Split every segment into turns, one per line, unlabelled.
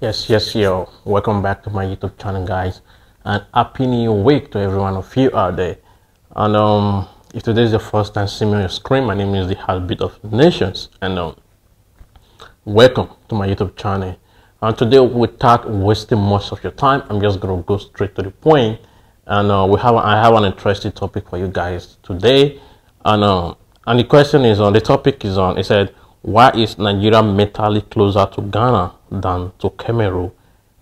Yes, yo. Welcome back to my YouTube channel, guys, and happy new week to every one of you out there. And if today is the first time seeing me on your screen, my name is the Heartbeat of Nations, and welcome to my YouTube channel. And today, without wasting much of your time, I'm just gonna go straight to the point, and I have an interesting topic for you guys today, and the question is on the topic is on. It said, why is Nigeria mentally closer to Ghana than to Cameroon,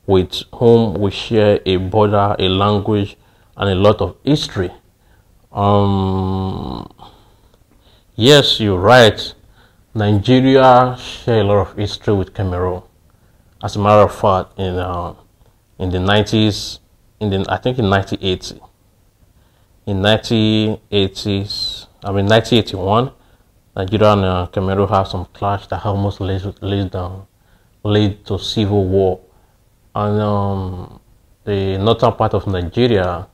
with whom we share a border, a language, and a lot of history? Yes, you're right. Nigeria share a lot of history with Cameroon. As a matter of fact, in the 90s, I think in 1980, in 1981. Nigeria and Cameroon have some clash that almost led to civil war. And the northern part of Nigeria,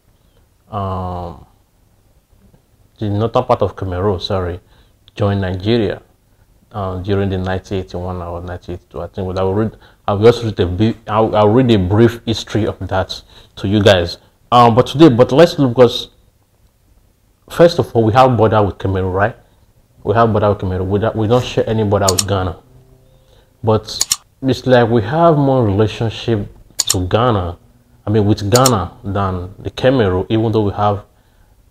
the northern part of Cameroon, sorry, joined Nigeria during the 1981 or 1982. I think I'll read a brief history of that to you guys. But let's look, because first of all, we have border with Cameroon, right? We have border with Cameroon. We don't share any border with Ghana. But it's like we have more relationship to Ghana, with Ghana, than the Cameroon, even though we have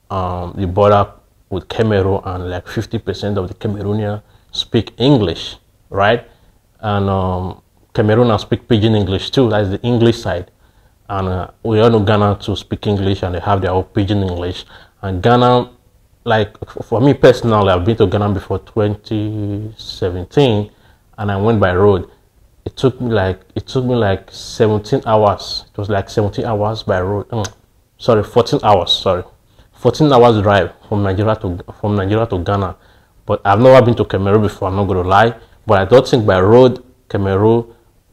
the border with Cameroon, and like 50% of the Cameroonians speak English, right? And Cameroonians speak Pidgin English too. That's the English side. And we all know Ghana to speak English, and they have their own Pidgin English. And Ghana, like for me personally, I've been to Ghana before 2017, and I went by road. It took me like 17 hours. It was like 17 hours by road. 14 hours. Sorry, 14 hours drive from Nigeria to Ghana. But I've never been to Cameroon before. I'm not gonna lie, but I don't think by road Cameroon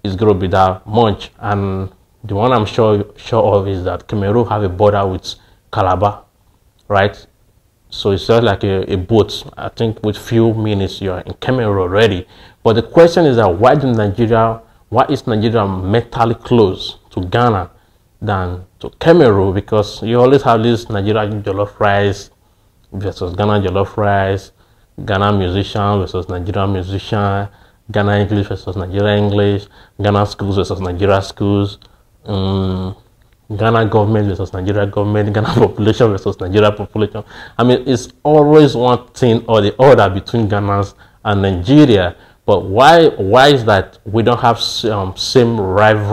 is gonna be that much. And the one I'm sure of is that Cameroon have a border with Calabar, right? So it's just like a boat. I think with few minutes you're in Cameroon already. But the question is that why is Nigeria mentally close to Ghana than to Cameroon? Because you always have this Nigeria jollof rice versus Ghana jollof rice, Ghana musician versus Nigeria musician, Ghana English versus Nigeria English, Ghana schools versus Nigeria schools, Ghana government versus Nigeria government, Ghana population versus Nigeria population. It's always one thing or the other between Ghana and Nigeria. But why is that we don't have same love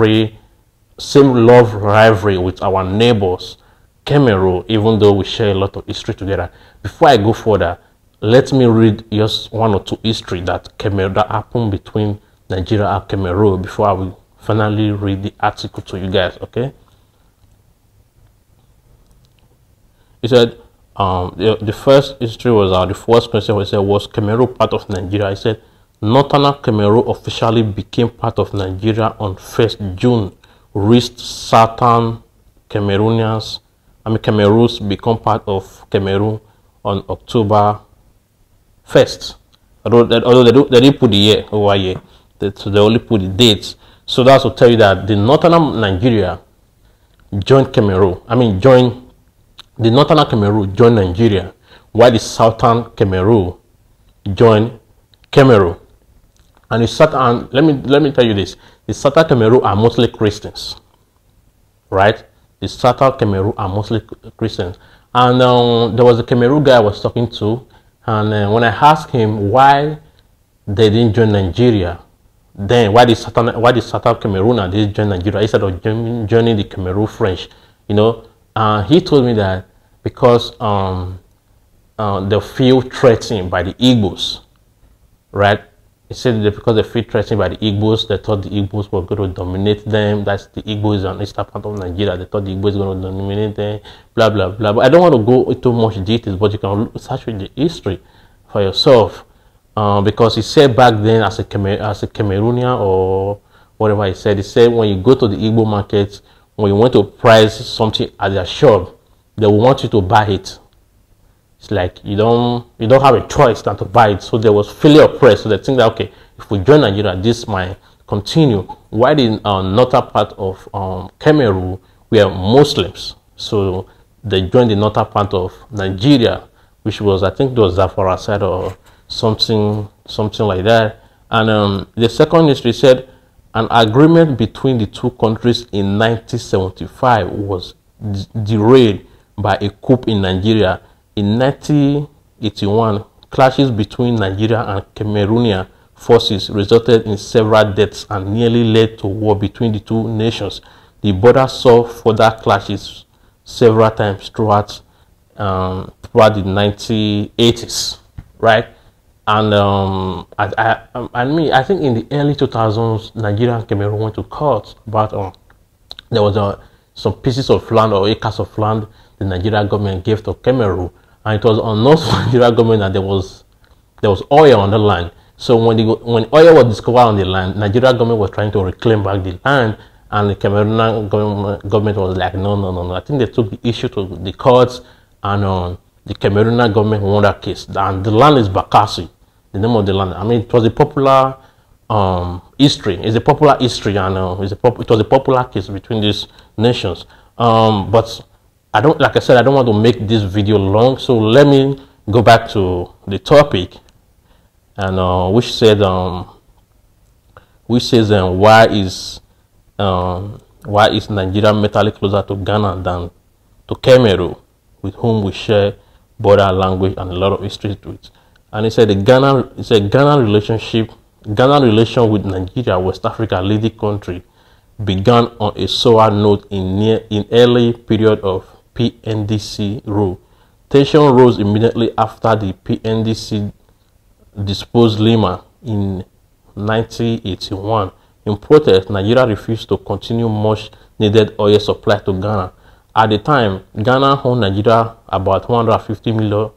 rivalry with our neighbors, Cameroon, even though we share a lot of history together? Before I go further, let me read just one or two history that happened between Nigeria and Cameroon before I will finally read the article to you guys, okay? He said, the first history was, the first question was Cameroon part of Nigeria? He said, Northern Cameroon officially became part of Nigeria on 1st June, reached Southern Cameroonians become part of Cameroon on October 1st. Although they didn't put the year over here, so they only put the dates. So that's to tell you that the Northern Nigeria joined Cameroon. The Northern Cameroon joined Nigeria, while the Southern Cameroon joined Cameroon. And let me tell you this: the Southern Cameroon are mostly Christians, right? The Southern Cameroon are mostly Christians. And there was a Cameroon guy I was talking to, and when I asked him why they didn't join Nigeria, then why the Southern Cameroon didn't join Nigeria instead of joining the Cameroon French, he told me that because they feel threatened by the Igbos, right? He said that because they feel threatened by the Igbos, they thought the Igbos were going to dominate them. That's the Igbos on the eastern part of Nigeria. They thought the Igbos were going to dominate them, blah, blah, blah. But I don't want to go into much details, but you can search with the history for yourself. Because he said back then, as a Cameroonian or whatever he said when you go to the Igbo market, when you want to price something at their shop, they will want you to buy it. It's like you don't have a choice than to buy it. So there was failure oppressed. So they think that, okay, if we join Nigeria, this might continue. Why the northern part of Cameroon were Muslims, so they joined the northern part of Nigeria, which was, I think, it was Zafara side or something like that. And the second history said an agreement between the two countries in 1975 was derailed by a coup in Nigeria. In 1981, clashes between Nigeria and Cameroonian forces resulted in several deaths and nearly led to war between the two nations. The border saw further clashes several times throughout the 1980s, right? And I think in the early 2000s, Nigeria and Cameroon went to court about there was some pieces of land or acres of land the Nigerian government gave to Cameroon, and it was unknown to the Nigerian government that there was oil on the land. So when oil was discovered on the land, Nigerian government was trying to reclaim back the land, and the Cameroonian government was like, no. I think they took the issue to the courts, and the Cameroonian government won that case. And the land is Bakassi, the name of the land. I mean, it was a popular history. It's a popular history, and it was a popular case between these nations. But I don't, like I said, I don't want to make this video long, so let me go back to the topic, and which says why is Nigeria mentally closer to Ghana than to Cameroon, with whom we share border, language, and a lot of history to it. And he said Ghana relation with Nigeria, West Africa leading country, began on a sour note in early period of PNDC rule. Tension rose immediately after the PNDC disposed Lima in 1981. In protest, Nigeria refused to continue much needed oil supply to Ghana. At the time, Ghana owed Nigeria about $150 million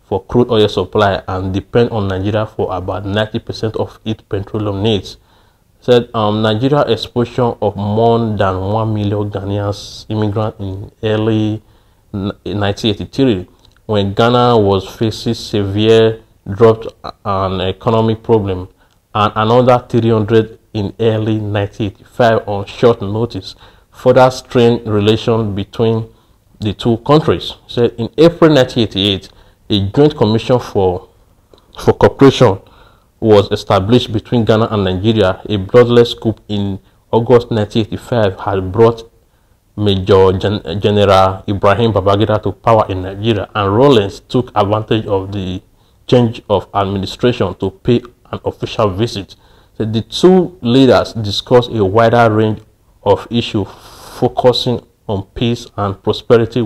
for crude oil supply and depend on Nigeria for about 90% of its petroleum needs. Said Nigeria exposure of more than 1 million Ghanaians immigrants in early 1983, when Ghana was facing severe drought and economic problem, and another 300 in early 1985 on short notice, further strained relations between the two countries. Said in April 1988, a joint commission for cooperation was established between Ghana and Nigeria. A bloodless coup in August 1985 had brought Major General Ibrahim Babangida to power in Nigeria, and Rawlings took advantage of the change of administration to pay an official visit. So the two leaders discussed a wider range of issues focusing on peace and prosperity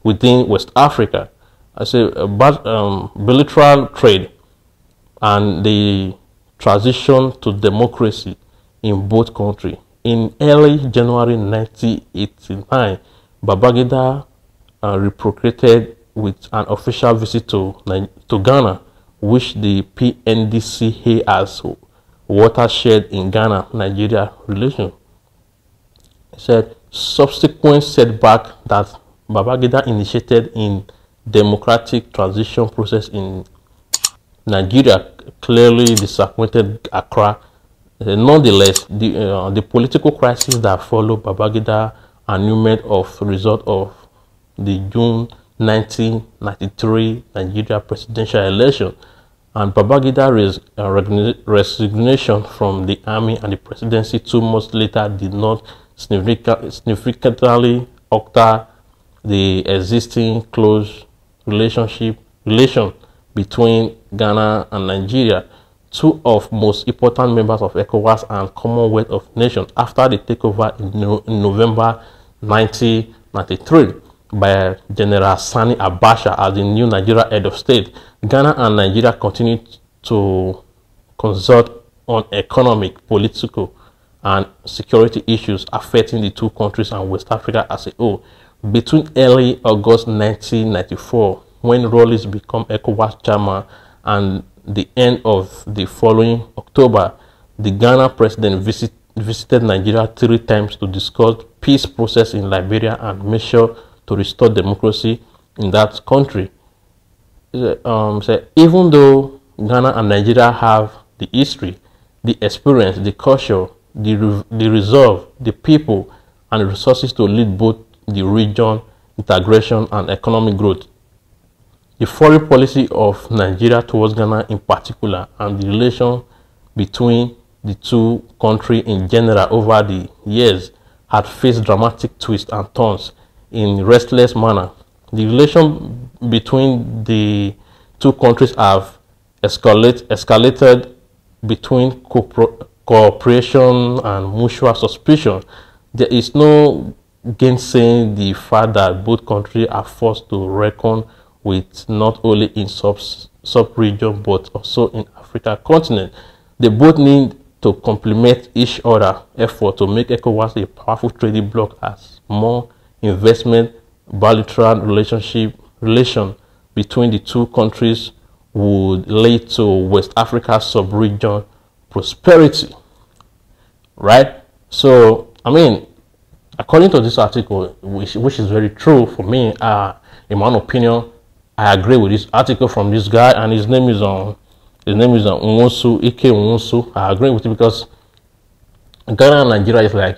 within West Africa. I say bilateral trade and the transition to democracy in both countries. In early January 1989, Babangida reciprocated with an official visit to Ghana, which the PNDC hailed as watershed in Ghana-Nigeria relations. He said subsequent setback that Babangida initiated in democratic transition process in Nigeria clearly disappointed Accra. Nonetheless, the political crisis that followed Babangida annulment of result of the June 1993 Nigeria presidential election, and Babangida's resignation from the army and the presidency 2 months later did not significantly alter the existing close relation between Ghana and Nigeria, two of most important members of ECOWAS and Commonwealth of Nations, after the takeover in November 1993 by General Sani Abacha as the new Nigeria head of state. Ghana and Nigeria continued to consult on economic, political, and security issues affecting the two countries and West Africa as a whole. Between early August 1994, when Rawlings became ECOWAS chairman, and the end of the following October, the Ghana president visited Nigeria 3 times to discuss peace process in Liberia and measures to restore democracy in that country. So even though Ghana and Nigeria have the history the experience, the culture, the resolve, the people, and the resources to lead both the region, integration, and economic growth. The foreign policy of Nigeria towards Ghana in particular, and the relation between the two countries in general over the years, had faced dramatic twists and turns in restless manner. The relation between the two countries have escalated between cooperation and mutual suspicion. There is no gainsaying the fact that both countries are forced to reckon with not only in sub-region but also in Africa continent. They both need to complement each other effort to make ECOWAS a powerful trading bloc as more investment, bilateral relation between the two countries would lead to West Africa sub-region prosperity, right? So, I mean, according to this article, which is very true for me, in my opinion, I agree with this article from this guy, and his name is Nwosu, Ike Nwosu. I agree with it because Ghana and Nigeria is like,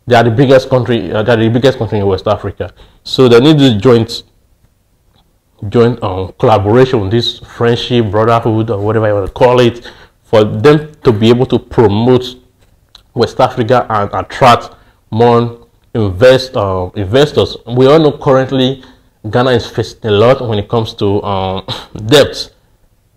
they are the biggest country. They are the biggest country in West Africa. So they need this joint collaboration, this friendship, brotherhood, or whatever you want to call it, for them to be able to promote West Africa and attract more investors. We all know currently Ghana is facing a lot when it comes to debt.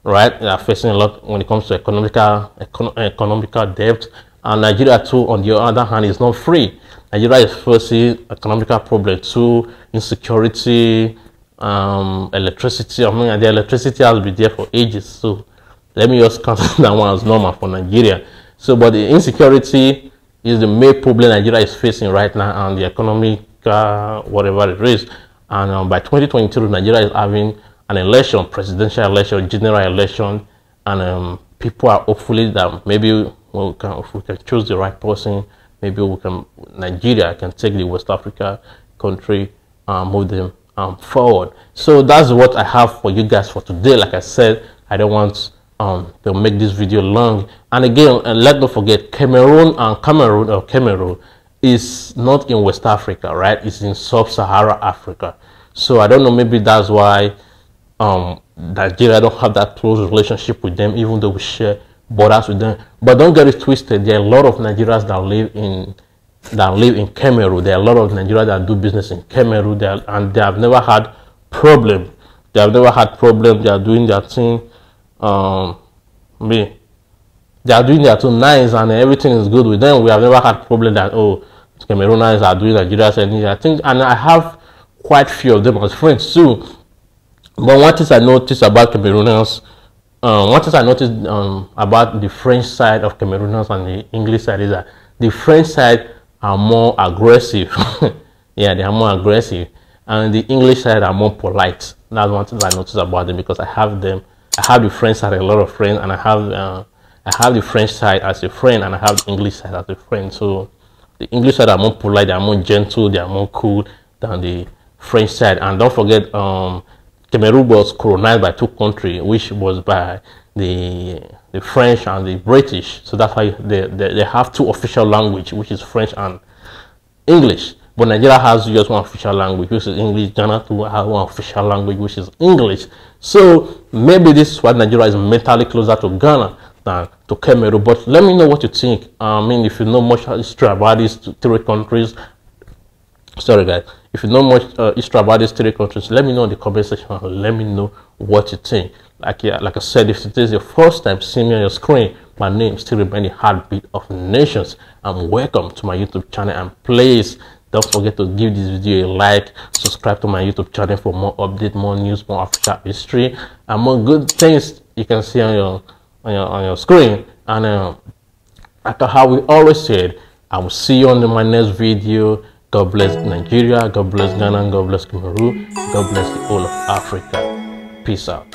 Right, they are facing a lot when it comes to economical debt, and Nigeria too, on the other hand, is not free. Nigeria is facing economical problems too, insecurity, electricity. I mean, the electricity has been there for ages, so let me just consider that one as normal for Nigeria. So, but the insecurity is the main problem Nigeria is facing right now, and the economic whatever it is. And by 2022, Nigeria is having an election, presidential election, general election, and people are hopefully that maybe if we can choose the right person, maybe Nigeria can take the West Africa country and move them forward. So that's what I have for you guys for today. Like I said, I don't want to make this video long. And again, let's not forget, Cameroon is not in West Africa, right? It's in sub-Saharan Africa. So I don't know, maybe that's why Nigeria don't have that close relationship with them, even though we share borders with them. But don't get it twisted. There are a lot of Nigerians that live in Cameroon. There are a lot of Nigerians that do business in Cameroon, and they have never had problem. They have never had problem. They are doing their thing. They are doing their thing nice, and everything is good with them. We have never had problem that Cameroonians are doing Nigeria's anything. I think, and I have quite few of them as friends too. But one thing I noticed about Cameroonians, about the French side of Cameroonians and the English side is that the French side are more aggressive. Yeah, they are more aggressive, and the English side are more polite. That's one thing I noticed about them, because I have the French side, a lot of friends, and I have the French side as a friend, and I have the English side as a friend. So the English side are more polite, they are more gentle, they are more cool than the French side. And don't forget, Cameroon was colonized by two countries, which was by the French and the British. So that's why they have two official language, which is French and English. But Nigeria has just one official language, which is English. Ghana too has one official language, which is English. So maybe this is why Nigeria is mentally closer to Ghana than to Cameroon. But let me know what you think. I mean, if you know much history about these three countries, sorry guys, if you know much history about these three countries, let me know in the comment section. Let me know what you think. Like I said, if it is your first time seeing me on your screen, my name still remains the heartbeat of nations. And welcome to my YouTube channel, and please don't forget to give this video a like, subscribe to my YouTube channel for more updates, more news, more Africa history, and more good things you can see on your screen. And after how we always said, I will see you on my next video. God bless Nigeria, God bless Ghana, God bless Cameroon, God bless the whole of Africa. Peace out.